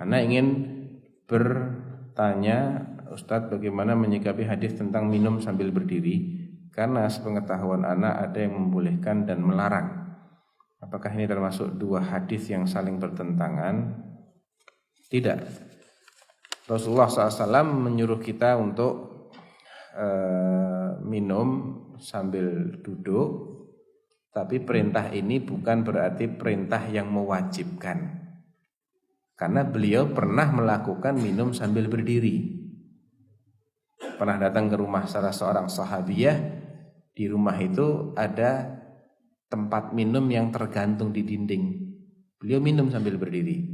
Ana ingin bertanya, Ustadz, bagaimana menyikapi hadis tentang minum sambil berdiri? Karena sepengetahuan Ana ada yang membolehkan dan melarang. Apakah ini termasuk dua hadis yang saling bertentangan? Tidak. Rasulullah SAW menyuruh kita untuk minum sambil duduk, tapi perintah ini bukan berarti perintah yang mewajibkan. Karena beliau pernah melakukan minum sambil berdiri. Pernah datang ke rumah salah seorang sahabiyah, di rumah itu ada tempat minum yang tergantung di dinding. Beliau minum sambil berdiri.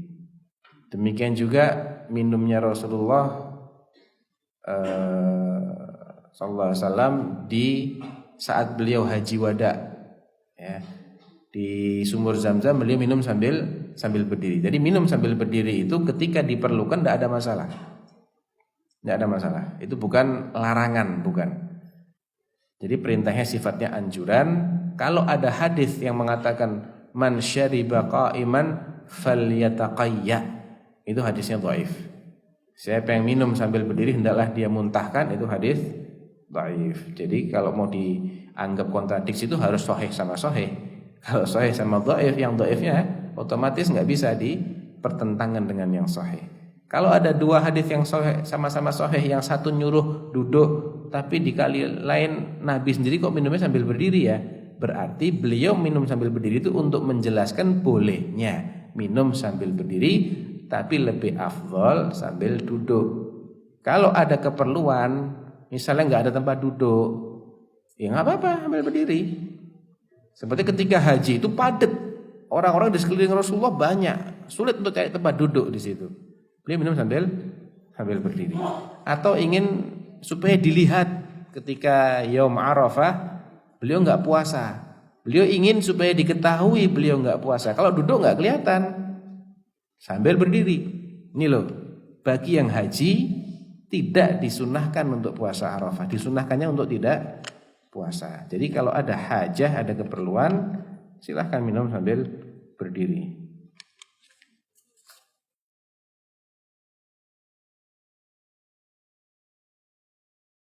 Demikian juga minumnya Rasulullah sallallahu alaihi wasallam di saat beliau haji wada, ya, di sumur Zam-Zam beliau minum sambil berdiri. Jadi minum sambil berdiri itu ketika diperlukan tidak ada masalah. Tidak ada masalah. Itu bukan larangan, bukan. Jadi perintahnya sifatnya anjuran. Kalau ada hadis yang mengatakan man syariba qa'iman falyataqayya, itu hadisnya dhaif. Siapa yang minum sambil berdiri hendaklah dia muntahkan, itu hadis dhaif. Jadi kalau mau dianggap kontradiksi itu harus sahih sama sahih. Kalau sahih sama dhaif, yang dhaifnya otomatis enggak bisa dipertentangan dengan yang sahih. Kalau ada dua hadis yang sahih, sama-sama sahih, yang satu nyuruh duduk, tapi di kali lain Nabi sendiri kok minumnya sambil berdiri ya, berarti beliau minum sambil berdiri itu untuk menjelaskan bolehnya minum sambil berdiri, tapi lebih afdol sambil duduk. Kalau ada keperluan, misalnya nggak ada tempat duduk, ya nggak apa-apa sambil berdiri. Seperti ketika haji itu padat, orang-orang di sekeliling Rasulullah banyak, sulit untuk cari tempat duduk di situ. Beliau minum sambil berdiri. Atau ingin supaya dilihat ketika Yaum Arafah beliau enggak puasa. Beliau ingin supaya diketahui beliau enggak puasa. Kalau duduk enggak kelihatan. Sambil berdiri. Ini loh, bagi yang haji tidak disunahkan untuk puasa Arafah. Disunahkannya untuk tidak puasa. Jadi kalau ada hajah, ada keperluan, silahkan minum sambil berdiri.